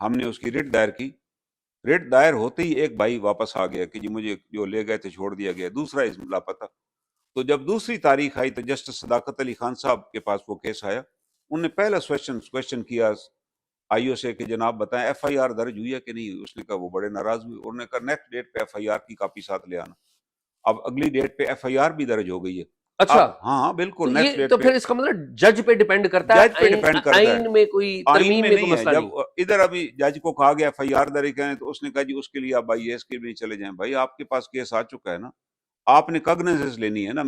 ہم نے اس کی ریٹ دائر کی. ریٹ دائر ہوتے ہی ایک بھائی واپس آ گیا کہ جی مجھے جو لے گئے تھے چھوڑ دیا گیا, دوسرا اس لاپتہ. تو جب دوسری تاریخ آئی تو جسٹس صداقت علی خان صاحب کے پاس وہ کیس آیا. انہوں نے پہلا کوشچن کیا آئی او سے کہ جناب بتائیں ایف آئی آر درج ہوئی ہے کہ نہیں. اس نے کہا, وہ بڑے ناراض ہوئے. انہوں نے کہا نیکسٹ ڈیٹ پہ ایف آئی آر کی کاپی ساتھ لے آنا. اب اگلی ڈیٹ پہ ایف آئی آر بھی درج ہو گئی ہے. اچھا, اب ہاں تو بالکل نیکسٹ یہ ڈیٹ تو پہ پھر اس کا مطلب جج پہ ڈیپینڈ کرتا جج پہ ہے, ڈیپینڈ کرتا ہے. آئین میں کوئی آئین ترمیم میں میں کوئی نہیں ہے. مسئلہ جب نہیں. ادھر ابھی جج کو کہا گیا ایف آئی آر درج کریں تو اس نے کہا جی اس کے لیے آپ آئی اے ایس کے بھی چلے جائیں. بھائی آپ کے پاس کیس آ چکا ہے نا, آپ نے کگنیسنس لینی ہے نا.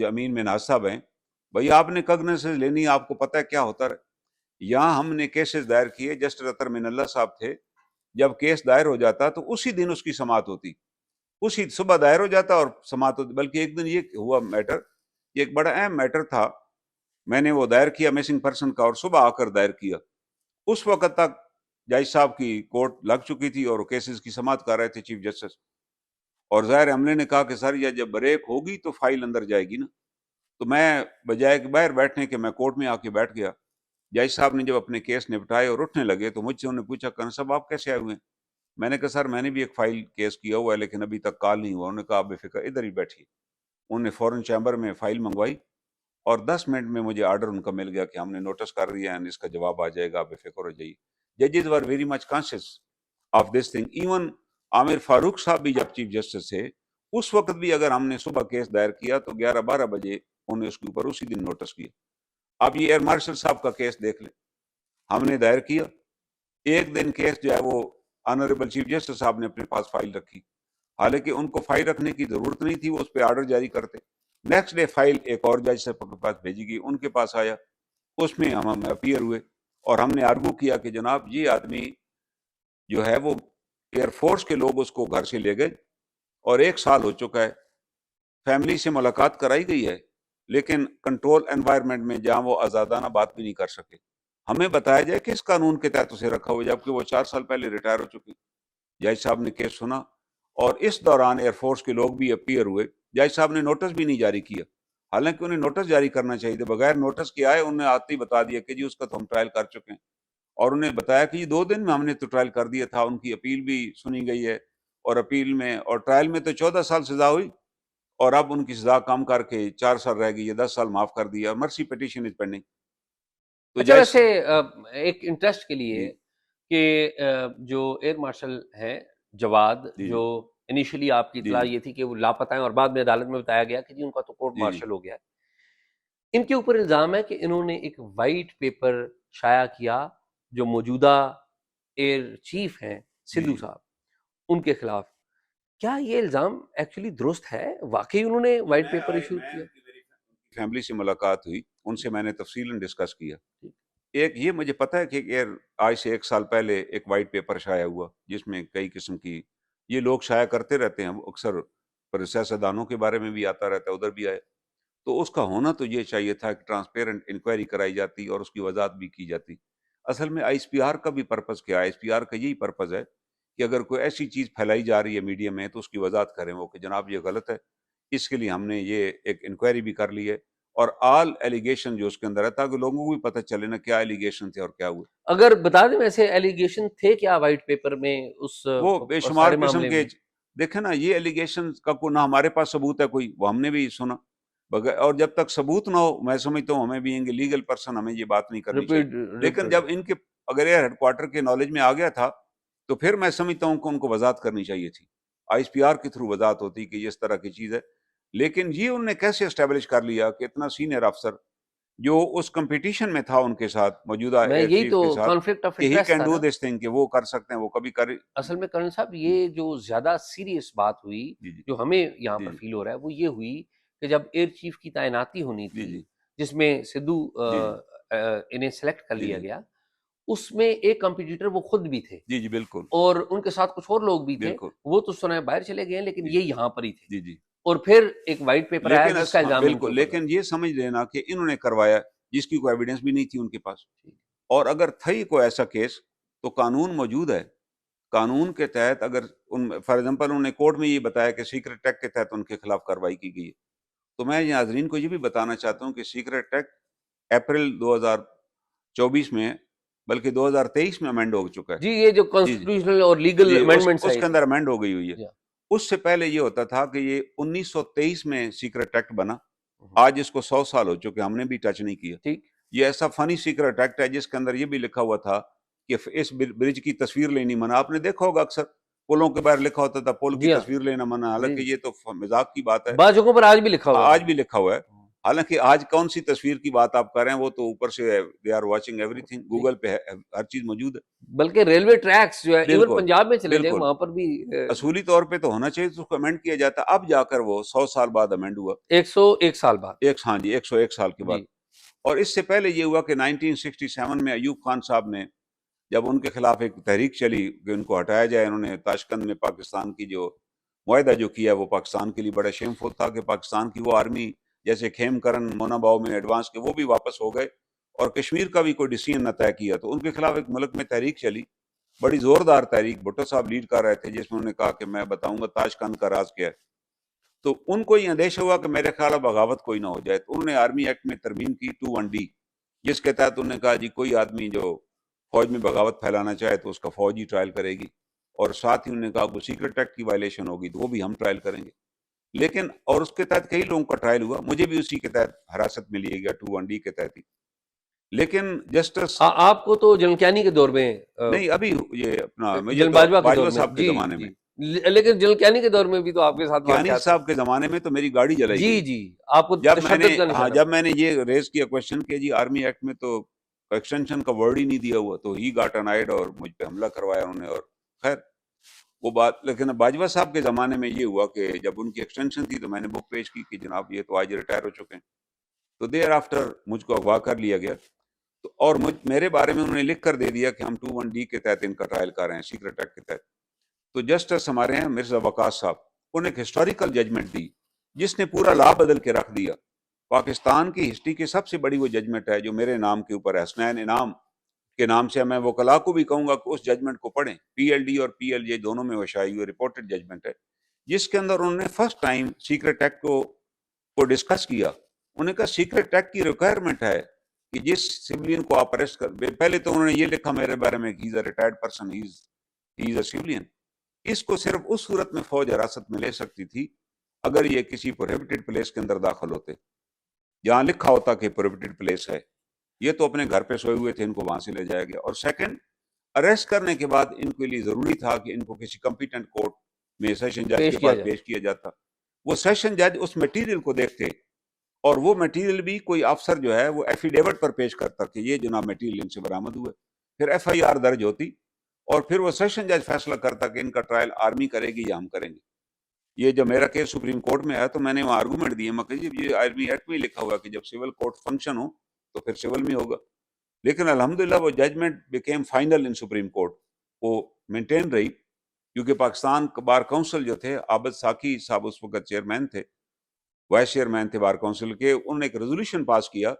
امین منہاج صاحب ہیں بھائی, آپ نے کگنیسنس لینی ہے. آپ کو پتہ ہے کیا ہوتا ہے, یہاں ہم نے کیسز دائر کیے, جسٹس اطہر من اللہ صاحب تھے, جب کیس دائر ہو جاتا تو اسی دن اس کی سماعت ہوتی, اسی صبح دائر ہو جاتا اور سماعت ہوتی. بلکہ ایک دن یہ ہوا میٹر, یہ ایک بڑا اہم میٹر تھا, میں نے وہ دائر کیا مسنگ پرسن کا, اور صبح آ کر دائر کیا. اس وقت تک جج صاحب کی کورٹ لگ چکی تھی اور کیسز کی سماعت کر رہے تھے چیف جسٹس. اور ظاہر عملے نے کہا کہ سر یہ جب بریک ہوگی تو فائل اندر جائے گی نا. تو میں بجائے کہ باہر بیٹھنے کے میں کورٹ میں آ کے بیٹھ گیا. جج صاحب نے جب اپنے کیس نپٹائے اور اٹھنے لگے تو مجھ سے انہوں نے پوچھا, کرن صاحب آپ کیسے آئے ہوئے ہیں؟ میں نے کہا سر میں نے بھی ایک فائل کیس کیا ہوا ہے لیکن ابھی تک کال نہیں ہوا. انہوں نے کہا آپ بے فکر ادھر ہی بیٹھیے. انہوں نے فوراً چیمبر میں فائل منگوائی اور 10 منٹ میں مجھے آرڈر ان کا مل گیا کہ ہم نے نوٹس کر دیا ہے, اس کا جواب آ جائے گا, آپ بے فکر ہو جائیے. ججز were very much conscious of this thing. Even Aamir Farooq صاحب بھی جب چیف جسٹس تھے اس وقت بھی اگر ہم نے صبح کیس دائر کیا تو 11-12 بجے انہوں نے اس کے اوپر اسی دن نوٹس کیا. اب یہ ایئر مارشل صاحب کا کیس دیکھ لیں, ہم نے دائر کیا, ایک دن کیس جو ہے وہ آنریبل چیف جسٹس صاحب نے اپنے پاس فائل رکھی, حالانکہ ان کو فائل رکھنے کی ضرورت نہیں تھی, وہ اس پہ آرڈر جاری کرتے. نیکسٹ ڈے فائل ایک اور جج صاحب کے پاس بھیجی گئی, ان کے پاس آیا, اس میں ہم اپیئر ہوئے اور ہم نے آرگو کیا کہ جناب یہ آدمی جو ہے وہ ایئر فورس کے لوگ اس کو گھر سے لے گئے اور 1 سال ہو چکا ہے, فیملی سے ملاقات کرائی گئی ہے لیکن کنٹرول انوائرمنٹ میں جہاں وہ آزادانہ بات بھی نہیں کر سکے. ہمیں بتایا جائے کہ اس قانون کے تحت اسے رکھا ہوا, جبکہ وہ 4 سال پہلے ریٹائر ہو چکی. جج صاحب نے کیس سنا اور اس دوران ایئر فورس کے لوگ بھی اپیئر ہوئے. جج صاحب نے نوٹس بھی نہیں جاری کیا, حالانکہ انہیں نوٹس جاری کرنا چاہیے تھا. بغیر نوٹس کے آئے, انہوں نے آتے ہی بتا دیا کہ جی اس کا تو ہم ٹرائل کر چکے ہیں, اور انہیں بتایا کہ یہ 2 دن میں ہم نے تو ٹرائل کر دیا تھا. ان کی اپیل بھی سنی گئی ہے اور اپیل میں اور ٹرائل میں تو 14 سال سزا ہوئی اور اب ان کی سزا کم کر کے 4 سال رہ گئی ہے, 10 سال معاف کر دیا. مرسی پٹیشن از پینڈنگ. تو اچھا, جج ویسے ایک انٹرسٹ کے لیے جی کہ جو ایئر مارشل ہیں جواد, جی جو انیشلی آپ کی جی اطلاع جی یہ تھی کہ وہ لاپتہ ہیں اور بعد میں عدالت میں بتایا گیا کہ جی ان کا تو کورٹ جی جی مارشل ہو گیا ہے, ان کے اوپر الزام ہے کہ انہوں نے ایک وائٹ پیپر شائع کیا جو موجودہ ایئر چیف ہیں سدھو جی صاحب, ان کے خلاف. کیا یہ الزام ایکچولی درست ہے؟ واقعی انہوں نے وائٹ پیپر ایشو کیا؟ فیملی سے ملاقات ہوئی, ان سے میں نے تفصیلاً ڈسکس کیا. ایک یہ مجھے پتا ہے کہ آج سے 1 سال پہلے ایک وائٹ پیپر شائع ہوا جس میں کئی قسم کی یہ لوگ شائع کرتے رہتے ہیں, اکثر پر سیاستدانوں کے بارے میں بھی آتا رہتا ہے, ادھر بھی آئے. تو اس کا ہونا تو یہ چاہیے تھا کہ ٹرانسپیرنٹ انکوائری کرائی جاتی اور اس کی وضاحت بھی کی جاتی. اصل میں آئی ایس پی آر کا بھی پرپز کیا ہے؟ آئی ایس پی آر کا یہی پرپز ہے کہ اگر کوئی ایسی چیز پھیلائی جا رہی ہے میڈیا میں تو اس کی وضاحت کریں وہ کہ جناب یہ غلط ہے. اس کے لیے ہم نے یہ ایک انکوائری بھی کر لی ہے اور آل ایلیگیشن جو اس کے اندر ہے, تاکہ لوگوں کو بھی پتہ چلے نا کیا ایلیگیشن تھے اور کیا ہوئے. اگر بتا دیں ویسے ایلیگیشن تھے کیا وائٹ پیپر میں اس وہ بے شمار سارے قسم معاملے کے, میں؟ دیکھیں نا یہ ایلیگیشن کا کوئی نہ ہمارے پاس ثبوت ہے کوئی, وہ ہم نے بھی سنا بغیر, اور جب تک ثبوت نہ ہو میں سمجھتا ہوں ہمیں بھی لیگل پرسن ہمیں یہ بات نہیں کرنی چاہیے. لیکن جب ان کے اگر یہ ہیڈ کوارٹر کے نالج میں آ گیا تھا تو پھر میں سمجھتا ہوں کہ ان کو وضاحت کرنی چاہیے تھی, آئی ایس پی آر کے تھرو وضاحت ہوتی کہ یہ اس طرح کی چیز ہے. لیکن یہ انہوں نے کیسے اسٹیبلش کر لیا کہ اتنا سینئر افسر جو اس کمپٹیشن میں تھا ان کے ساتھ موجودہ میں ایئر یہی چیف تو کے ساتھ کانفلکٹ آف کہ ہی انٹرسٹ کین تھا ڈو نا دس تھنگ, کہ وہ کر سکتے ہیں, وہ کبھی کر. اصل میں کرن صاحب یہ جو زیادہ سیریس بات ہوئی جی جی جو ہمیں یہاں پر جی فیل ہو رہا ہے وہ یہ ہوئی کہ جب ایئر چیف کی تعیناتی ہونی جی تھی جی جس میں سدھو جی جی انہیں سلیکٹ کر جی لیا جی گیا, اس میں ایک کمپٹیٹر وہ خود بھی تھے جی جی بالکل اور ان کے ساتھ کچھ اور لوگ بھی تھے, بالکل وہ تو سنا باہر چلے گئے لیکن جی یہ یہاں پر ہی تھے. جی جی اور پھر ایک وائٹ پیپر آیا لیکن جس کا ہاں الزام ان کے بالکل, اوپر لیکن یہ سمجھ لینا کہ انہوں نے کروایا جس کی کوئی ایویڈنس بھی نہیں تھی ان کے پاس. اور اگر تھا ہی کوئی ایسا کیس تو قانون موجود ہے, قانون کے تحت اگر فار ایگزامپل انہوں نے کورٹ میں یہ بتایا کہ سیکرٹ ایکٹ کے تحت ان کے خلاف کارروائی کی گئی ہے, تو میں ناظرین کو یہ بھی بتانا چاہتا ہوں کہ سیکرٹ ایکٹ اپریل 2024 میں بلکہ 2023 میں امینڈ ہو چکا ہے. جی یہ جو کانسٹیٹیوشنل اور لیگل جی امینڈمنٹس اس ہیں کے اندر امینڈ ہو گئی ہوئی ہے. جی. اس سے پہلے یہ ہوتا تھا کہ یہ 1923 میں سیکرٹ ایکٹ بنا. آج اس کو 100 سال ہو چکے, ہم نے بھی ٹچ نہیں کیا. ٹھیک. یہ ایسا فنی سیکرٹ ایکٹ ہے جس کے اندر یہ بھی لکھا ہوا تھا کہ اس برج کی تصویر لینی منع. آپ نے دیکھا ہوگا اکثر پلوں کے باہر لکھا ہوتا تھا پل کی جی ہاں. تصویر لینا منع, حالانکہ جی. یہ تو مذاق کی بات ہے. بعض جگہوں پر آج بھی لکھا ہوا ہے. آج بھی لکھا ہوا ہے. حالانکہ آج کون سی تصویر کی بات آپ کر رہے ہیں, وہ تو اوپر سے they are watching everything, Google پہ ہر چیز موجود ہے. بلکہ ریلوے ٹریکس جو ہے ایون بالکل پنجاب میں چلے جائیں بالکل وہاں پر بھی اصولی طور پہ تو ہونا چاہیے, تو اس کو امینڈ کیا جاتا. اب جا کر وہ 100 سال بعد امینڈ ہوا. 101 سال بعد. ہاں جی 101 سال کے بعد. جی. اور اس سے پہلے یہ ہوا کہ 1967 میں ایوب خان صاحب نے جب ان کے خلاف ایک تحریک چلی کہ ان کو ہٹایا جائے, انہوں نے تاشقند میں پاکستان کی جو معاہدہ جو کیا وہ پاکستان کے لیے بڑا شیمفل تھا کہ پاکستان کی وہ آرمی جیسے خیم کرن مونا باؤ میں ایڈوانس کے وہ بھی واپس ہو گئے اور کشمیر کا بھی کوئی ڈیسیژن نہ طے کیا. تو ان کے خلاف ایک ملک میں تحریک چلی, بڑی زوردار تحریک, بھٹو صاحب لیڈ کر رہے تھے, جس میں انہوں نے کہا کہ میں بتاؤں گا تاشقند کا راز کیا ہے. تو ان کو یہ اندیشہ ہوا کہ میرے خیال بغاوت کوئی نہ ہو جائے, تو انہوں نے آرمی ایکٹ میں ترمیم کی 21D, جس کے تحت انہوں نے کہا جی کوئی آدمی جو فوج میں بغاوت پھیلانا چاہے تو اس کا فوج ہی ٹرائل کرے گی, اور ساتھ ہی انہوں نے کہا کوئی سیکرٹ ایکٹ کی وائلیشن ہوگی تو وہ بھی ہم ٹرائل کریں گے. لیکن اور اس کے تحت کئی لوگوں کا ٹرائل ہوا, مجھے بھی اسی کے تحت حراست میں لیا گیا 21D کے تحت ہی. لیکن جسٹس آپ کو تو جنرل کیانی کے دور میں نہیں, ابھی یہ اپنا مجھے جنرل تو باجوہ صاحب کے جی زمانے میں, لیکن جنرل کیانی کے دور میں بھی تو آپ کے ساتھ کیانی واقعات صاحب کے زمانے میں تو میری گاڑی جلائی جی گئی. جی آپ کو جب میں نے تشدد کا نشانہ. جب میں نے یہ ریز کیا کوشچن کہ جی آرمی ایکٹ میں تو ایکسٹینشن کا ورڈ ہی نہیں دیا ہوا, تو ہی گاٹ انائڈ اور مجھ پہ حملہ کروایا انہوں نے, اور خیر وہ بات. لیکن باجوہ صاحب کے زمانے میں یہ ہوا کہ جب ان کی ایکسٹینشن تھی تو میں نے بک پیش کی کہ جناب یہ تو آج ریٹائر ہو چکے ہیں. تو دیر آفٹر مجھ کو اغوا کر لیا گیا, تو اور میرے بارے میں انہوں نے لکھ کر دے دیا کہ ہم 21D کے تحت ان کا ٹرائل کر رہے ہیں, سیکرٹ ایکٹ کے تحت. تو جسٹس ہمارے ہیں مرزا وقاص صاحب, انہوں نے ایک ہسٹوریکل ججمنٹ دی جس نے پورا لا بدل کے رکھ دیا. پاکستان کی ہسٹری کی سب سے بڑی وہ ججمنٹ ہے جو میرے نام کے اوپر ہے, حسنین انعام کے نام سے. میں وکلاء کو بھی کہوں گا کہ اس ججمنٹ کو پڑھیں, PLD اور PLJ دونوں میں وہ شائع ہوئی رپورٹڈ ججمنٹ ہے, جس کے اندر انہوں نے فرسٹ ٹائم سیکرٹ ایکٹ کو ڈسکس کیا. انہوں نے کہا سیکرٹ ایکٹ کی ریکوائرمنٹ ہے کہ جس سیولین کو آپ اریسٹ کر, پہلے تو انہوں نے یہ لکھا میرے بارے میں کہ he is a retired person, he is a civilian. اس کو صرف اس صورت میں فوج حراست میں لے سکتی تھی اگر یہ کسی پروہیبٹڈ پلیس کے اندر داخل ہوتے, جہاں لکھا ہوتا کہ پروہیبٹڈ پلیس ہے. یہ تو اپنے گھر پہ سوئے ہوئے تھے, ان کو وہاں سے لے جایا گیا. اور سیکنڈ, اریسٹ کرنے کے بعد ان کے لیے ضروری تھا کہ ان کو کسی کمپیٹنٹ کورٹ میں سیشن جج کے پاس پیش کیا جاتا. وہ سیشن جج اس میٹیریل کو دیکھتے, اور وہ میٹیریل بھی کوئی افسر جو ہے وہ ایفیڈیوٹ پر پیش کرتا کہ یہ جناب میٹیریل ان سے برآمد ہوئے. پھر FIR درج ہوتی, اور پھر وہ سیشن جج فیصلہ کرتا کہ ان کا ٹرائل آرمی کرے گی یا ہم کریں گے. یہ جب میرا کیس سپریم کورٹ میں آیا تو میں نے وہاں آرگومنٹ دیے, میں کہ یہ آرمی ایکٹ میں لکھا ہوا کہ جب سول کورٹ فنکشن ہو تو پھر سول میں ہوگا. لیکن الحمدللہ وہ ججمنٹ بیکیم فائنل ان سپریم کورٹ, وہ مینٹین رہی, کیونکہ پاکستان بار کونسل جو تھے, عابد ساکی صاحب اس وقت چیئرمین تھے, وائس چیئرمین تھے بار کونسل کے, انہوں نے ایک ریزولوشن پاس کیا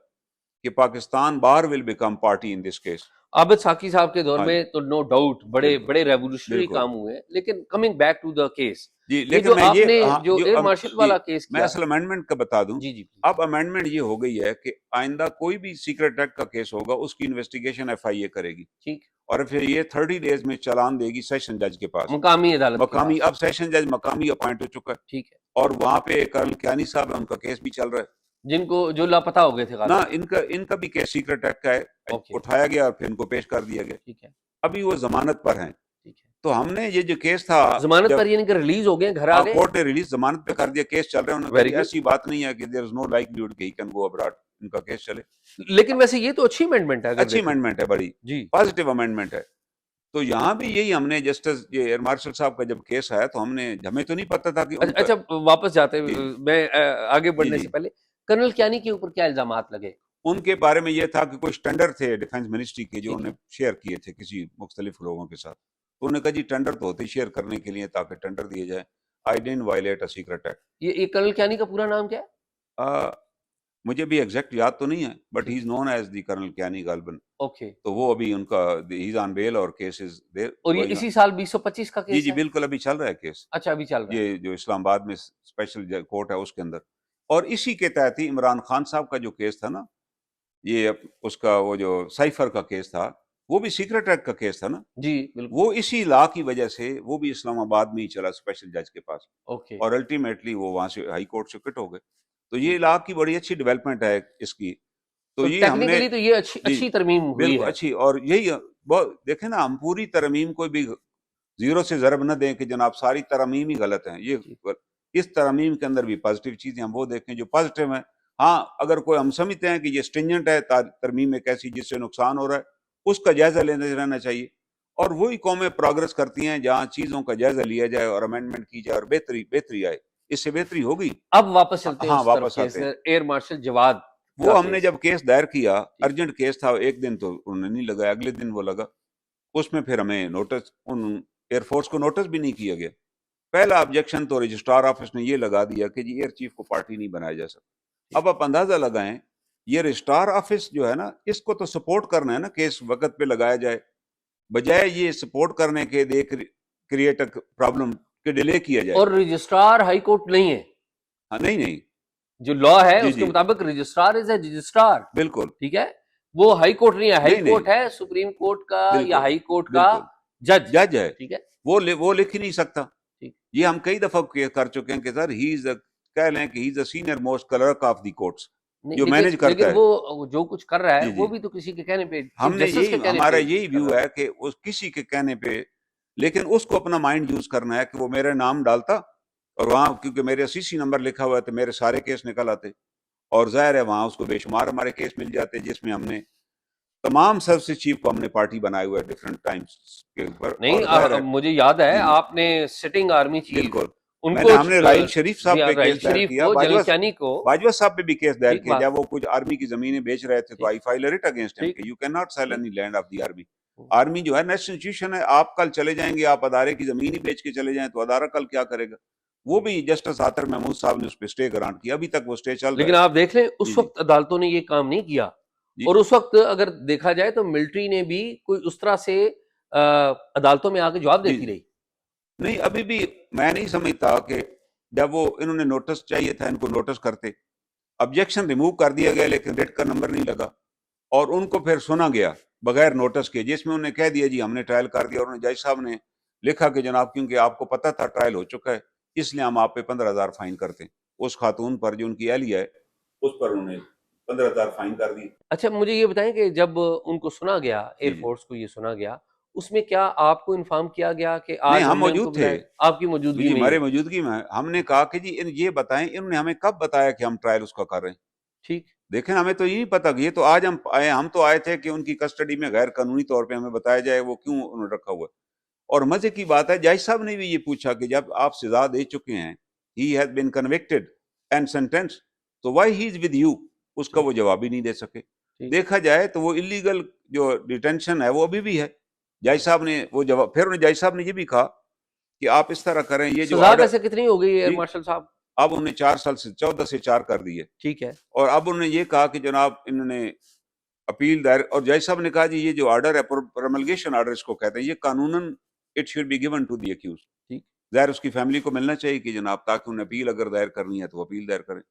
کہ Pakistan bar will become party in this case. Abid Saqi صاحب کے دور میں تو نو ڈاؤٹ بڑے بڑے ریولیوشنری کام ہوئے ہیں, لیکن coming back to the case, جی, یہ لیکن جو میں آپ نے جو ایئر مارشل والا کیس میں کیا, اصل امینڈمنٹ کا بتا دوں. جی جی اب امینڈمنٹ یہ ہو گئی ہے کہ آئندہ کوئی بھی سیکرٹ ایکٹ کا کیس ہوگا اس کی انویسٹیگیشن FIA کرے گی, ٹھیک, اور پھر یہ 30 days میں چلان دے گی سیشن جج کے پاس, مقامی عدالت مقامی. اب سیشن جج مقامی اپوائنٹ ہو چکا ہے, ٹھیک ہے, اور وہاں پہ کرنل کیانی صاحب ہیں, ان کا کیس بھی چل رہا ہے. جن کو جو لاپتہ ہو گئے تھے نہ ان کا بھی کیس سیکرٹ ایکٹ کا ہے, اٹھایا گیا اور پھر ان کو پیش کر دیا گیا. ٹھیک ہے, ابھی وہ ضمانت پر ہیں. تو ہم نے یہ جو کیس تھا ضمانت پر یعنی کہ ریلیز ہو گئے, گھر آ گئے, کورٹ نے ریلیز ضمانت پہ کر دیا, کیس چل رہا ہے. انہوں نے کہا ایسی بات نہیں ہے کہ دیر از نو لائکلیہڈ کہ ہی کین گو ابراڈ, ان کا کیس چلے. لیکن ویسے یہ تو اچھی امینڈمنٹ ہے, اچھی امینڈمنٹ ہے, بڑی پازیٹیو امینڈمنٹ ہے. تو یہاں بھی یہی ہم نے جسٹس یہ ایئر مارشل صاحب کا جب کیس آیا تو ہمیں تو نہیں پتا تھا کہ اچھا واپس جاتے میں آگے بڑھنے سے پہلے کرنل کیانی کے اوپر کیا الزامات لگے؟ ان کے بارے میں یہ تھا کہ کچھ ٹینڈر تھے ڈیفنس منسٹری کے جو انہیں شیئر کیے تھے کسی مختلف لوگوں کے ساتھ. تو انہوں نے کہا جی ٹینڈر تو ہوتے شیئر کرنے کے لیے تاکہ ٹینڈر دیے جائے. I didn't violate a secret act. یہ کرنل کیانی کا پورا نام کیا ہے؟ مجھے بھی ایگزیکٹ یاد تو نہیں ہے, but he is known as the colonel Kiani غالباً. اوکے, تو وہ ابھی ان کا ہی از آن بیل اور کیس از دیر. اور یہ اسی سال 2025 کا کیس ہے؟ جی بالکل, ابھی چل رہا ہے کیس. اچھا, ابھی چل رہا ہے. یہ جو اسلام آباد میں اسپیشل کورٹ ہے اس کے اندر. اور اسی کے تحت ہی عمران خان صاحب کا جو کیس تھا نا, یہ اس کا وہ جو سائفر کا کیس تھا, وہ بھی سیکرٹ ایکٹ کا کیس تھا نا, جی بالکل. وہ اسی لا کی وجہ سے وہ بھی اسلام آباد میں ہی چلا اسپیشل جج کے پاس, اوکے. اور الٹیمیٹلی وہ وہاں سے ہائی کورٹ سے کٹ ہو گئے. تو یہ لا کی بڑی اچھی ڈیولپمنٹ ہے اس کی. تو یہ ہم نے ٹیکنیکلی تو یہ اچھی ترمیم ہوئی بالکل ہے. اچھی, اور یہی دیکھیں نا, ہم پوری ترمیم کو بھی زیرو سے ضرب نہ دیں کہ جناب ساری ترمیم ہی غلط ہیں. یہ اس ترمیم کے اندر بھی پازیٹیو چیزیں ہم وہ دیکھیں جو پازیٹیو ہیں. ہاں اگر کوئی ہم سمجھتے ہیں کہ یہ اسٹرینجنٹ ہے ترمیم ایک ایسی جس سے نقصان ہو رہا ہے, اس کا جائزہ لینے رہنا چاہیے. اور وہی قومیں پروگرس کرتی ہیں جہاں چیزوں کا جائزہ لیا جائے اور امینڈمنٹ کی جائے اور بہتری آئے. اس سے بہتری ہوگی. اب واپس چلتے ہیں ہاں اس طرف واپس آتے ہیں. ایئر مارشل جواد وہ ہم نے جب کیس دائر کیا, ارجنٹ کیس تھا, ایک دن تو انہوں نے نہیں لگایا, اگلے دن وہ لگا. اس میں پھر ہمیں نوٹس, ایئر فورس کو نوٹس بھی نہیں کیا گیا. پہلا آبجیکشن تو رجسٹرار آفس نے یہ لگا دیا کہ جی ایئر چیف کو پارٹی نہیں بنایا جا سکتا. اب آپ اندازہ لگائیں, یہ رجسٹرار آفس جو ہے نا, اس کو تو سپورٹ کرنا ہے نا, کیس وقت پہ لگایا جائے, بجائے یہ سپورٹ کرنے کے دے کریٹ اے پرابلم کہ ڈیلے کیا جائے. اور رجسٹرار ہائی کورٹ نہیں ہے. ہاں نہیں جو لا ہے اس کے مطابق رجسٹرار از اے رجسٹرار. بالکل ٹھیک ہے, وہ ہائی کورٹ نہیں ہے. ہائی کورٹ ہے سپریم کورٹ کا یا ہائی کورٹ کا جج ہے. ٹھیک ہے, وہ لکھ ہی نہیں سکتا. یہ ہم کئی دفعہ کر چکے ہیں کہ سر ہی از کہہ لیں کہ he is a senior most clerk of the courts جو مینج کرتا ہے. وہ جو کچھ کر رہا ہے وہ بھی تو کسی کے کہنے پہ, ہم نے ہمارا یہی ویو ہے کہ کسی کے کہنے پہ, لیکن اس کو اپنا مائنڈ یوز کرنا ہے کہ وہ میرے نام ڈالتا, اور وہاں کیونکہ میرے CC نمبر لکھا ہوا ہے تو میرے سارے کیس نکل آتے, اور ظاہر ہے وہاں اس کو بے شمار ہمارے کیس مل جاتے جس میں ہم نے تمام سروس چیف کو ہم نے پارٹی بنائے ہوئے ڈفرنٹ ٹائمز کے اوپر. نہیں مجھے یاد ہے آپ نے سٹنگ آرمی چیف, بالکل ہم نے راحیل شریف صاحب پہ کیس دائر کیا, باجوہ صاحب پہ بھی کیس دائر کیا جب وہ کچھ آرمی کی زمینیں بیچ رہے تھے, تو آئی فائل اٹ اگینسٹ ہم کہ you can not sell any land of the army. Army جو ہے نیشنل انسٹیٹیوشن ہے, آپ کل چلے جائیں گے, آپ ادارے کی زمین ہی بیچ کے چلے جائیں تو ادارہ کل کیا کرے گا. وہ بھی جسٹس عاطر محمود صاحب نے اس پہ اسٹے گرانٹ کیا, ابھی تک وہ اسٹے چل رہا ہے. لیکن آپ دیکھ لیں اس وقت عدالتوں نے یہ کام نہیں کیا, اور اس وقت اگر دیکھا جائے تو ملٹری نے بھی کوئی اس طرح سے عدالتوں میں آ کے جواب دیتی رہی. نہیں ابھی بھی میں نہیں سمجھتا کہ جب وہ انہوں نے نوٹس چاہیے تھا, ان کو نوٹس کرتے, آبجیکشن ریموو کر دیا گیا لیکن ریٹ کا نمبر نہیں لگا, اور ان کو پھر سنا گیا بغیر نوٹس کے, جس میں انہوں نے کہہ دیا جی ہم نے ٹرائل کر دیا, اور انہوں نے جج صاحب نے لکھا کہ جناب کیونکہ آپ کو پتا تھا ٹرائل ہو چکا ہے, اس لیے ہم آپ پہ 15,000 فائن کرتے ہیں. اس خاتون پر جو ان کی اہلیہ ہے اس پر انہوں نے 15,000 فائن کر دی. اچھا مجھے یہ بتائیں کہ جب ان کو سنا گیا, ایئر فورس کو یہ سنا گیا, اس میں کیا آپ کو انفارم کیا گیا کہ آج ہم موجود تھے, آپ کی موجودگی میں, ہمارے موجودگی میں ہم نے کہا کہ جی یہ بتائیں انہوں نے ہمیں کب بتایا کہ ہم ٹرائل اس کا کر رہے ہیں. ٹھیک دیکھیں ہمیں تو یہ نہیں پتا کہ یہ تو آج ہم تو آئے تھے کہ ان کی کسٹڈی میں غیر قانونی طور پہ ہمیں بتایا جائے وہ کیوں انہوں نے رکھا ہوا ہے. اور مزے کی بات ہے جج صاحب نے بھی یہ پوچھا کہ جب آپ سزا دے چکے ہیں, he has been convicted and sentenced, تو why he is with you, اس کا وہ جواب ہی نہیں دے سکے. دیکھا جائے تو وہ اللیگل جو ڈیٹینشن ہے وہ ابھی بھی ہے. جج صاحب نے وہ جواب, پھر جج صاحب نے یہ بھی کہا کہ آپ اس طرح کریں, یہ جو سزا ویسے کتنی ہو گئی ہے مارشل صاحب؟ اب انہوں نے 4 سال سے 14 سے 4 کر دی ہے. ٹھیک ہے, اور اب انہوں نے یہ کہا کہ جناب انہوں نے اپیل دائر, اور جج صاحب نے کہا جی یہ جو آرڈر ہے پروملگیشن آرڈر اس کو کہتے ہیں, یہ قانوناً it should be given to the accused. ظاہر اس کی فیملی کو ملنا چاہیے کہ جناب تاکہ انہیں اپیل اگر دائر کرنی ہے تو اپیل دائر کریں.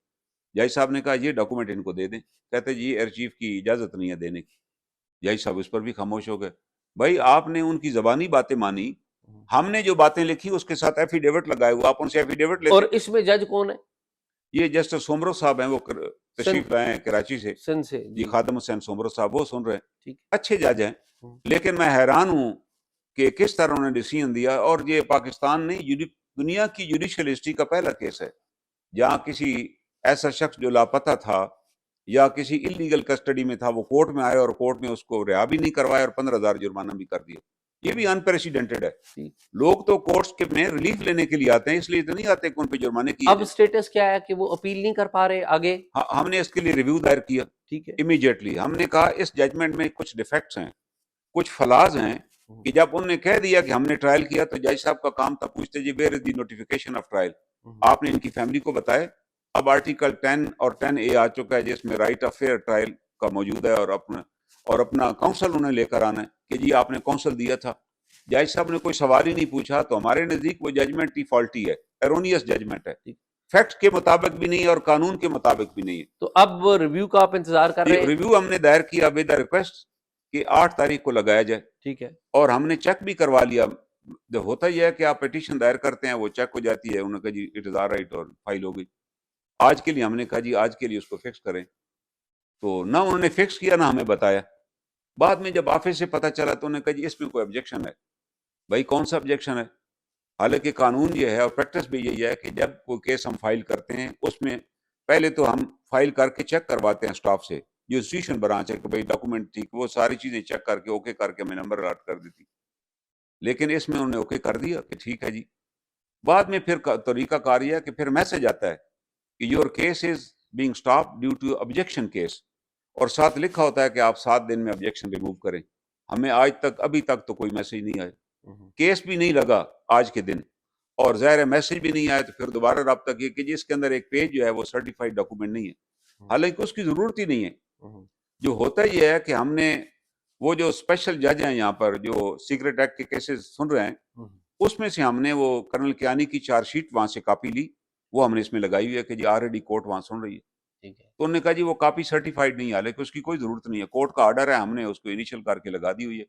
جج صاحب نے کہا یہ ڈاکومنٹ ان کو دے دیں, کہتے جی ایئر چیف کی اجازت نہیں ہے دینے کی. جج صاحب اس پر بھی خاموش ہو گئے. بھائی آپ نے ان کی زبانی باتیں مانی, ہم نے جو باتیں لکھی اس کے ساتھ ایفیڈیوٹ لگائے ہوئے, آپ ان سے ایفیڈیوٹ لیتے. اور اس میں جج کون ہے؟ یہ جسٹس سومرو صاحب ہیں, وہ تشریف لائے ہیں کراچی سے, سندھ سے, جی خادم حسین سومرو صاحب, وہ سن رہے ہیں, اچھے جج ہیں. لیکن میں حیران ہوں کہ کس طرح انہوں نے ڈیسیژن دیا, اور یہ پاکستان نے دنیا کی جوڈیشل ہسٹری کا پہلا کیس ہے جہاں کسی ایسا شخص جو لاپتہ تھا یا کسی انلیگل کسٹڈی میں تھا وہ کورٹ میں آیا اور کورٹ میں اس کو رہا بھی نہیں کروایا اور 15,000 جرمانہ بھی کر دیا. یہ بھی انپریسیڈنٹڈ ہے. لوگ تو کورٹس کے میں ریلیف لینے کے لیے آتے ہیں, اس لیے تو نہیں آتے کہ ان پہ جرمانے کی. اب سٹیٹس کیا ہے کہ وہ اپیل نہیں کر پا رہے آگے؟ ہم نے اس کے لیے ریویو دائر کیا. ٹھیک ہے, امیڈیٹلی ہم نے کہا اس ججمنٹ میں کچھ ڈیفیکٹس ہیں, کچھ فلاز ہیں, کہ جب انہوں نے کہہ دیا کہ ہم نے ٹرائل کیا تو جج صاحب کا کام تھا پوچھتے جی where is the notification of trial. آپ نے ان کی فیملی کو بتایا. اب آرٹیکل 10 اور 10A آ چکا ہے جس میں رائٹ آف فیئر ٹرائل کا موجود ہے, اور اپنا کاؤنسل انہیں لے کر آنا ہے کہ جی آپ نے کاؤنسل دیا تھا. جج صاحب نے کوئی سوال ہی نہیں پوچھا, تو ہمارے نزدیک وہ ججمنٹ ہی فالٹی ہے, ایرونیس ججمنٹ ہے, فیکٹ کے مطابق بھی نہیں ہے اور قانون کے مطابق بھی نہیں ہے. تو اب ریویو کا آپ انتظار کر رہے ہیں؟ ریویو ہم نے دائر کیا ود ریکویسٹ کہ 8 تاریخ کو لگایا جائے. ٹھیک ہے. اور ہم نے چیک بھی کروا لیا. جب ہوتا یہ ہے کہ آپ پیٹیشن دائر کرتے ہیں, وہ چیک ہو جاتی ہے, انہوں نے کہا جی اٹ از آل رائٹ اور فائل ہو گئی. آج کے لیے ہم نے کہا جی آج کے لیے اس کو فکس کریں, تو نہ انہوں نے فکس کیا نہ ہمیں بتایا. بعد میں جب آفس سے پتہ چلا تو انہوں نے کہا جی اس میں کوئی آبجیکشن ہے. بھائی کون سا آبجیکشن ہے؟ حالانکہ قانون یہ ہے اور پریکٹس بھی یہی ہے کہ جب کوئی کیس ہم فائل کرتے ہیں اس میں پہلے تو ہم فائل کر کے چیک کرواتے ہیں اسٹاف سے, جو انسٹیٹیوشن برانچ ہے, کہ بھائی ڈاکومنٹ ٹھیک, وہ ساری چیزیں چیک کر کے اوکے کر کے ہمیں نمبر الاٹ کر دیتی. لیکن اس میں انہوں نے اوکے کر دیا کہ ٹھیک ہے جی. بعد میں پھر طریقہ کار یہ ہے کہ پھر میسج آتا ہے کہ your case is being stop due to objection case, اور ساتھ لکھا ہوتا ہے کہ آپ 7 دن میں آبجیکشن ریموو کریں. ہمیں آج تک ابھی تک تو کوئی میسج نہیں آیا, کیس بھی نہیں لگا آج کے دن, اور ظاہر ہے میسج بھی نہیں آیا. تو پھر دوبارہ رابطہ کیا کہ جس کے اندر ایک پیج جو ہے وہ سرٹیفائڈ ڈاکومنٹ نہیں ہے, حالانکہ اس کی ضرورت ہی نہیں ہے. جو ہوتا یہ ہے کہ ہم نے وہ جو اسپیشل جج ہیں یہاں پر جو سیکرٹ ایکٹ کے کیسز سن رہے ہیں, اس میں سے ہم نے وہ کرنل کیانی کی چارج شیٹ وہاں سے کاپی لی, وہ ہم نے اس میں لگائی ہوئی ہے کہ جی آلریڈی کورٹ وہاں سن رہی ہے. تو انہوں نے کہا جی وہ کاپی سرٹیفائڈ نہیں ہے, لیکن اس کی کوئی ضرورت نہیں ہے, کورٹ کا آرڈر ہے, ہم نے اس کو انیشل کر کے لگا دی ہوئی ہے.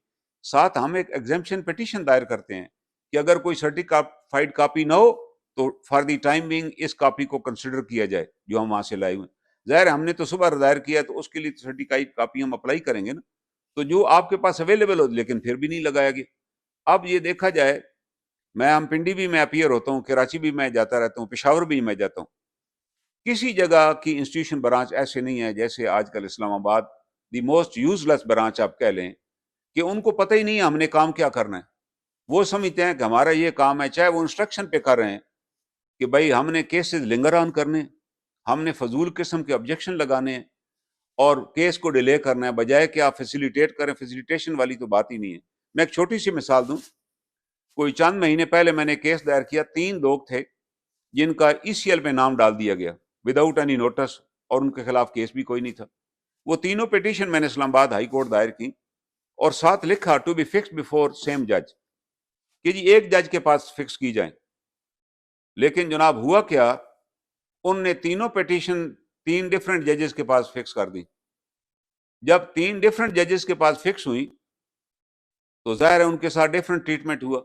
ساتھ ہم ایک ایگزیمپشن پیٹیشن دائر کرتے ہیں کہ اگر کوئی سرٹیفائڈ کاپی نہ ہو تو فار دی ٹائم بینگ اس کاپی کو کنسیڈر کیا جائے جو ہم وہاں سے لائے ہوئے. ظاہر ہم نے تو صبح دائر کیا تو اس کے لیے سرٹیفائڈ کاپی ہم اپلائی کریں گے نا, تو جو آپ کے پاس اویلیبل ہو, لیکن پھر بھی نہیں لگایا گیا. اب یہ دیکھا جائے, میں ہم پنڈی بھی میں اپیئر ہوتا ہوں, کراچی بھی میں جاتا رہتا ہوں, پشاور بھی میں جاتا ہوں. کسی جگہ کی انسٹیٹیوشن برانچ ایسے نہیں ہے جیسے آج کل اسلام آباد the most use less branch آپ کہہ لیں, کہ ان کو پتہ ہی نہیں ہے ہم نے کام کیا کرنا ہے. وہ سمجھتے ہیں کہ ہمارا یہ کام ہے, چاہے وہ انسٹرکشن پہ کر رہے ہیں کہ بھائی ہم نے کیسز لنگر آن کرنے, ہم نے فضول قسم کے آبجیکشن لگانے ہیں اور کیس کو ڈیلے کرنا ہے, بجائے کہ آپ فیسیلیٹیٹ کریں. فیسیلیٹیشن والی تو بات ہی نہیں ہے. میں ایک چھوٹی سی مثال دوں. کوئی چند مہینے پہلے میں نے کیس دائر کیا, 3 لوگ تھے جن کا ECL میں نام ڈال دیا گیا وداؤٹ اینی نوٹس, اور ان کے خلاف کیس بھی کوئی نہیں تھا. وہ تینوں پیٹیشن میں نے اسلام آباد ہائی کورٹ دائر کی, اور ساتھ لکھا to be fix before same جج, کہ جی ایک جج کے پاس فکس کی جائیں. لیکن جناب ہوا کیا, ان نے تینوں پیٹیشن 3 ڈفرنٹ ججز کے پاس فکس کر دی. جب 3 ڈفرنٹ ججز کے پاس فکس ہوئی تو ظاہر ہے ان کے ساتھ ڈفرنٹ ٹریٹمنٹ ہوا.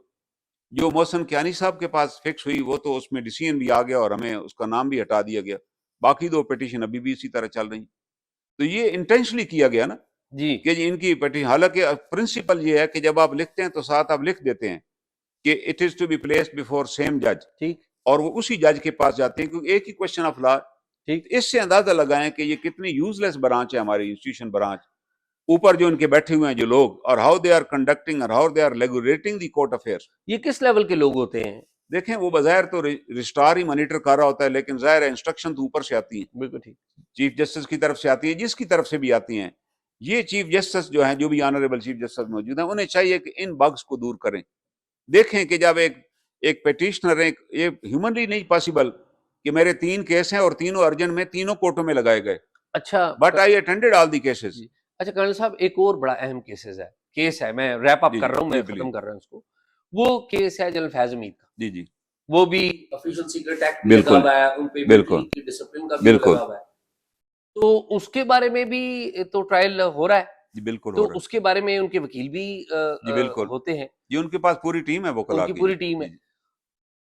جو محسن کیانی صاحب کے پاس فکس ہوئی وہ تو اس میں ڈیسیژن بھی آ گیا اور ہمیں اس کا نام بھی ہٹا دیا گیا. باقی 2 پیٹیشن ابھی بھی اسی طرح چل رہی. تو یہ انٹینشنلی کیا گیا نا جی کہ ان کی پیٹیشن, حالانکہ پرنسپل یہ ہے کہ جب آپ لکھتے ہیں تو ساتھ آپ لکھ دیتے ہیں کہ it is to be placed before same جج, ٹھیک, اور وہ اسی جج کے پاس جاتے ہیں کیونکہ ایک ہی کوشچن آف لا. ٹھیک, اس سے اندازہ لگائیں کہ یہ کتنی یوز لیس برانچ ہے ہماری انسٹیٹیوشن برانچ. اوپر جو ان کے بیٹھے ہوئے ہیں جو لوگ, اور ہاؤ دے آر کنڈکٹنگ اور how they are regulating the court affairs. یہ کس لیول کے لوگ ہوتے ہیں؟ دیکھیں وہ بظاہر تو رجسٹرار ہی مانیٹر کر رہا ہوتا ہے, لیکن ظاہر ہے انسٹرکشن تو اوپر سے آتی ہیں, بالکل ٹھیک, چیف جسٹس کی طرف سے آتی ہے, جس کی طرف سے بھی آتی ہیں. یہ چیف جسٹس جو ہیں, جو بھی آنریبل چیف جسٹس موجود ہیں, انہیں چاہیے کہ ان بگز کو دور کریں. دیکھیں کہ جب ایک پیٹیشنر, یہ ہیومنلی نہیں پاسبل کہ میرے 3 کیس ہیں اور تینوں ارجنٹ میں تینوں کورٹوں میں لگائے گئے. اچھا, but I attended all the cases. اچھا کرنل صاحب, ایک اور بڑا اہم کیس ہے, میں ریپ اپ کر رہا ہوں, میں ختم کر رہا ہوں اس کو. وہ کیس ہے جنرل فیض حمید کا. جی جی, وہ بھی آفیشل سیکرٹ ایکٹ بھی لگا ہوا ہے, ان پہ بالکل ڈسپلن کا بھی لگا ہوا ہے. تو اس کے بارے میں بھی تو ٹرائل ہو رہا ہے. جی بالکل, تو اس کے بارے میں ان کے وکیل بھی جی بالکل ہوتے ہیں, جی, ان کے پاس پوری ٹیم ہے, وکلاء ان کی پوری ٹیم ہے.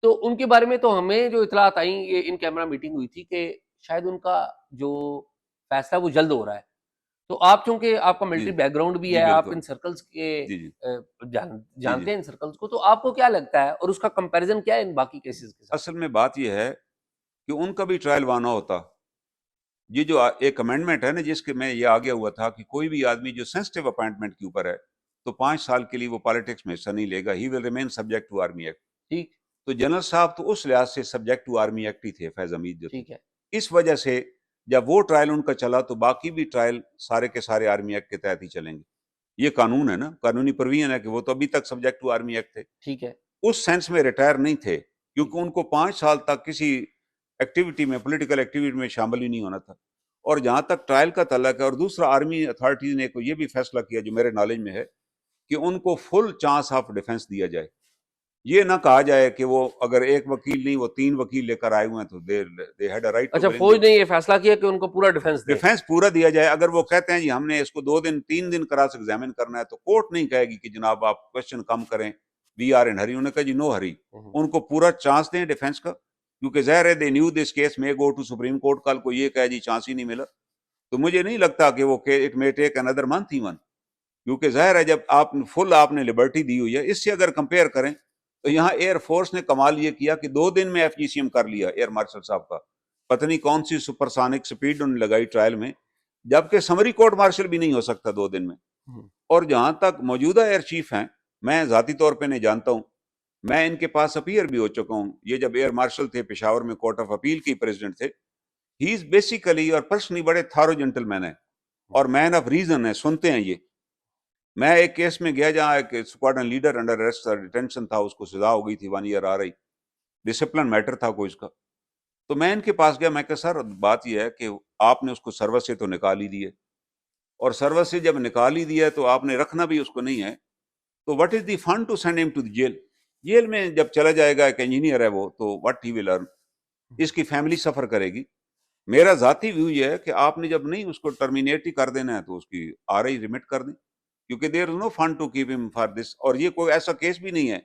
تو ان کے بارے میں تو ہمیں جو اطلاعات آئیں, یہ ان کیمرہ میٹنگ ہوئی تھی کہ شاید ان کا جو فیصلہ وہ جلد ہو رہا ہے. تو آپ چونکہ آپ کا ملٹری بیک گراؤنڈ بھی ہے, آپ ان سرکلز کے جانتے ہیں ان سرکلز کو, تو آپ کو کیا لگتا ہے اور اس کا کمپیریزن کیا ہے ان باقی کیسز کے ساتھ؟ اصل میں بات یہ ہے کہ ان کا بھی ٹرائل وہاں نہ ہوتا. یہ جو ایک امینڈمنٹ ہے نا, جس کے میں یہ آ گیا ہوا تھا کہ کوئی بھی آدمی جو سینسٹیو اپوائنٹمنٹ کے اوپر ہے تو 5 سال کے لیے وہ پالیٹکس میں حصہ نہیں لے گا, he will remain subject to army act. ٹھیک, تو جنرل صاحب تو اس لحاظ سے سبجیکٹ ٹو آرمی ایکٹ ہی تھے, فیض حمید جو تھے. ٹھیک ہے. اس وجہ سے جب وہ ٹرائل ان کا چلا تو باقی بھی ٹرائل سارے کے سارے آرمی ایکٹ کے تحت ہی چلیں گے. یہ قانون ہے نا, قانونی پروین ہے کہ وہ تو ابھی تک سبجیکٹ ٹو آرمی ایکٹ تھے. ٹھیک ہے. اس سینس میں ریٹائر نہیں تھے, کیونکہ ان کو 5 سال تک کسی ایکٹیویٹی میں, پولیٹیکل ایکٹیویٹی میں شامل ہی نہیں ہونا تھا. اور جہاں تک ٹرائل کا تعلق ہے, اور دوسرا آرمی اتھارٹیز نے یہ بھی فیصلہ کیا جو میرے نالج میں ہے کہ ان کو فل چانس آف ڈیفenس دیا جائے. یہ نہ کہا جائے کہ وہ اگر ایک وکیل نہیں وہ 3 وکیل لے کر آئے ہوئے ہیں تو they had a right to اچھا bring فوج them. نے یہ فیصلہ کیا کہ ان کو پورا ڈیفنس دے. ڈیفینس پورا دیا جائے. اگر وہ کہتے ہیں جی ہم نے اس کو 2 دن 3 دن کراس ایگزامن کرنا ہے تو کورٹ نہیں کہے گی کہ جناب آپ کوشچن کم کریں, وی آر ان ہری. انہوں نے کہا جی نو ہری, ان کو پورا چانس دیں ڈیفینس کا, کیونکہ ظاہر ہے دے نیو دس کیس میں گو ٹو سپریم کورٹ. کل کو یہ کہے جی چانس ہی نہیں ملا تو مجھے نہیں لگتا کہ وہ it may take another month even, کیونکہ ظاہر ہے جب آپ نے لبرٹی دی ہوئی ہے. اس سے اگر کمپیئر کریں تو یہاں ایئر فورس نے کمال یہ کیا کہ 2 دن میں FGCM کر لیا ایئر مارشل صاحب کا, پتہ نہیں کون سی سپرسونک سپیڈ انہوں نے لگائی ٹرائل میں, جبکہ سمری کورٹ مارشل بھی نہیں ہو سکتا 2 دن میں. اور جہاں تک موجودہ ایئر چیف ہیں, میں ذاتی طور پہ نہیں جانتا ہوں, میں ان کے پاس اپیئر بھی ہو چکا ہوں. یہ جب ایئر مارشل تھے پشاور میں, کورٹ آف اپیل کے پریزیڈنٹ تھے. ہی از بیسیکلی اور پرسنلی بڑے تھارو جنٹل مین ہے اور مین آف ریزن ہے, سنتے ہیں یہ. میں ایک کیس میں گیا جہاں ایک squadron leader under arrest detention تھا, اس کو سزا ہو گئی تھی 1 ایئر آ رہی, ڈسپلن میٹر تھا کوئی اس کا. تو میں ان کے پاس گیا, میں کہا سر بات یہ ہے کہ آپ نے اس کو سروس سے تو نکال ہی دی ہے, اور سروس سے جب نکال ہی دیا ہے تو آپ نے رکھنا بھی اس کو نہیں ہے, تو what is the fun to send him to the jail. Jail میں جب چلا جائے گا, ایک انجینئر ہے وہ, تو وٹ ہی ول ارن, اس کی فیملی سفر کرے گی. میرا ذاتی ویو یہ ہے کہ آپ نے جب نہیں اس کو ٹرمینیٹ ہی کر دینا ہے تو اس کی RI ریمٹ کر دیں, کیونکہ دیر از نو فن ٹو کیپ ہم فار دس. اور یہ کوئی ایسا کیس بھی نہیں ہے,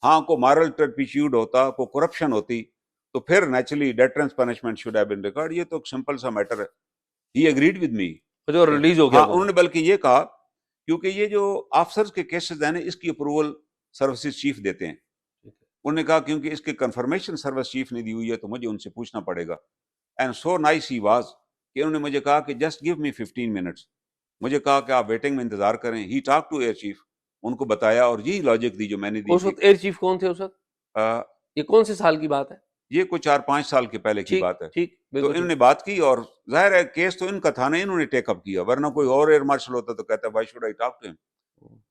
ہاں کو مارل ٹرپیچیوڈ ہوتا, کو کرپشن ہوتی تو پھر naturally deterrence punishment should have been record. یہ تو سمپل سا میٹر ہے. ہی ایگریڈ ود می, جو ریلیز ہو گیا. ہاں انہوں نے بلکہ یہ کہا کیونکہ یہ جو آفسرز کے کیسز ہیں نا, اس کی اپروول سروسز چیف دیتے ہیں. انہوں نے کہا کیونکہ اس کی کنفرمیشن سروس چیف نے دی ہوئی ہے تو مجھے ان سے پوچھنا پڑے گا. And so nice he was کہ انہوں نے مجھے کہا کہ جسٹ گیو می 15 منٹس. مجھے کہا کہ آپ ویٹنگ میں انتظار کریں. He talk to air chief, ان کو بتایا اور یہی لاجک دی جو میں نے دی. اس وقت ایئر چیف کون تھے اس وقت؟ یہ کون سے سال کی بات ہے؟ یہ کوئی 4-5 سال کے پہلے کی بات ہے. تو انہوں نے بات کی اور ظاہر ہے کیس تو ان کا تھا نا, انہوں نے ٹیک اپ کیا, ورنہ کوئی اور ایئر مارشل ہوتا تو کہتا why should I talk to him.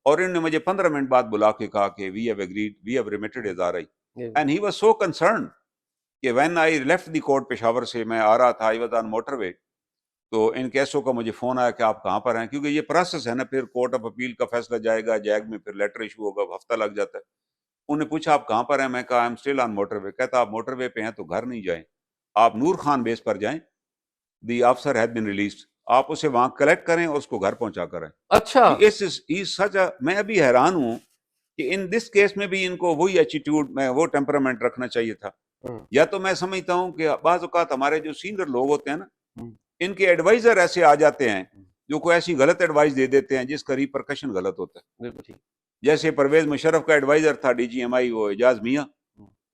اور انہوں نے مجھے 15 منٹ بعد بلا کے کہا کہ we have agreed, we have remitted his RI. And he was so concerned کہ when I left the court Peshawar سے, میں آ رہا تھا, آئی واز آن موٹر وے, تو ان کیسوں کا مجھے فون آیا کہ آپ کہاں پر ہیں, کیونکہ یہ پروسیس ہے نا, پھر کورٹ آف اپیل کا فیصلہ جائے گا, جیگ میں پھر لیٹر ایشو ہوگا, ہفتہ لگ جاتا ہے. انہوں نے پوچھا آپ کہاں پر ہیں, میں کہا I am still on motorway. کہتا آپ موٹر وے پہ ہیں تو گھر نہیں جائیں, آپ نور خان بیس پر جائیں, دی آفسر ہیز بین ریلیزڈ, آپ اسے وہاں کلیکٹ کریں اور اس کو گھر پہنچا کریں. اچھا, میں ابھی حیران ہوں کہ ان دس کیس میں بھی ان کو وہی ایٹیٹیوڈ میں وہ ٹیمپرامنٹ رکھنا چاہیے تھا. یا تو میں سمجھتا ہوں کہ بعض اوقات ہمارے جو سینئر لوگ ہوتے ہیں نا, ان کے ایڈوائزر ایسے آ جاتے ہیں جو کوئی ایسی غلط ایڈوائز دے دیتے ہیں جس کا ریپرکشن غلط ہوتا ہے. جیسے پرویز مشرف کا ایڈوائزر تھا DGMI وہ اعجاز میاں,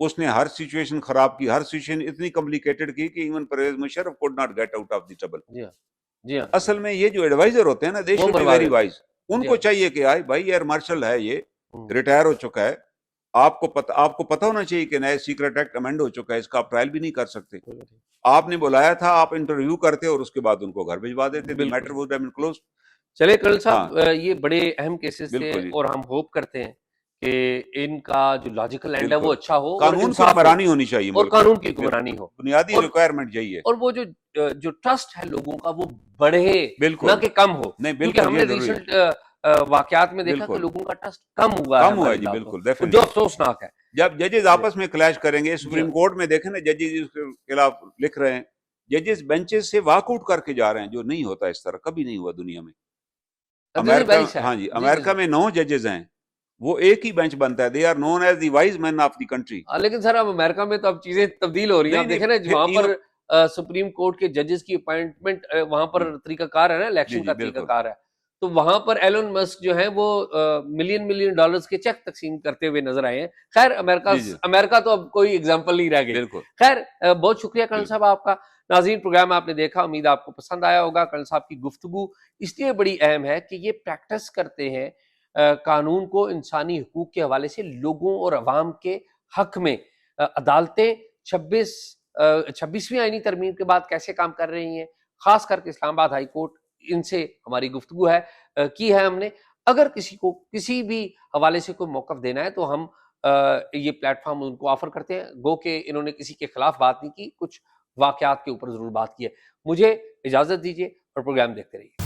اس نے ہر سچویشن خراب کی, ہر سچویشن اتنی کمپلیکیٹڈ کی کہ even Pervez Musharraf could not get out of the trouble. اصل میں یہ جو ایڈوائزر ہوتے ہیں نا, they should be very wise. ان کو چاہیے کہ بھائی ایئر مارشل ہے, یہ ریٹائر ہو چکا ہے, آپ کو پتہ ہونا چاہیے کہ نئے سیکرٹ ایکٹ امینڈ ہو چکا ہے, اس کا آپ ٹرائل بھی نہیں کر سکتے. آپ نے بلایا تھا, آپ انٹرویو کرتے اور اس کے بعد ان کو گھر بھجوا دیتے. Matter would have been closed. چلے کرنل صاحب, یہ بڑے اہم کیسز تھے اور ہم ہوپ کرتے ہیں کہ ان کا جو لاجیکل اینڈ ہے وہ اچھا ہو, قانون کی حکمرانی ہونی چاہیے, اور قانون کی حکمرانی ہو. بنیادی ریکوائرمنٹ یہی ہے. اور وہ جو ٹرسٹ ہے لوگوں کا وہ بڑھے, نہ کہ کم ہو. کیونکہ ہم نے ریسنٹ واقعات میں دیکھا کہ لوگوں کا ٹرسٹ کم ہوا ہے. جی بالکل, جو افسوسناک ہے. جب ججز آپس میں کلیش کریں گے, سپریم کورٹ میں دیکھیں نا, ججز کے خلاف لکھ رہے ہیں, ججز بینچز سے واک آؤٹ کر کے جا رہے ہیں, جو نہیں ہوتا اس طرح, کبھی نہیں ہوا دنیا میں. ہاں جی, امریکہ میں 9 ججز ہیں, وہ ایک ہی بینچ بنتا ہے. They are known as the wise men of the country. لیکن سر اب امریکہ میں تو اب چیزیں تبدیل ہو رہی ہیں. آپ دیکھیں نا وہاں پر سپریم کورٹ کے ججز کی اپوائنٹمنٹ وہاں پر طریقہ کار ہے نا, الیکشن کا طریقہ کار ہے. تو وہاں پر ایلن مسک جو ہیں وہ ملین ڈالرز کے چیک تقسیم کرتے ہوئے نظر آئے ہیں. خیر امریکہ تو اب کوئی ایگزامپل نہیں رہ گئی. خیر بہت شکریہ کرنل صاحب آپ کا. ناظرین, پروگرام آپ نے دیکھا, امید آپ کو پسند آیا ہوگا. کرنل صاحب کی گفتگو اس لیے بڑی اہم ہے کہ یہ پریکٹس کرتے ہیں قانون کو انسانی حقوق کے حوالے سے لوگوں اور عوام کے حق میں. عدالتیں 26ویں آئینی ترمیم کے بعد کیسے کام کر رہی ہیں, خاص کر کے اسلام آباد ہائی کورٹ, ان سے ہماری گفتگو کی ہے ہم نے. اگر کسی کو کسی بھی حوالے سے کوئی موقف دینا ہے تو ہم یہ پلیٹ فارم ان کو آفر کرتے ہیں. گو کہ انہوں نے کسی کے خلاف بات نہیں کی, کچھ واقعات کے اوپر ضرور بات کی ہے. مجھے اجازت دیجیے اور پروگرام دیکھتے رہیے.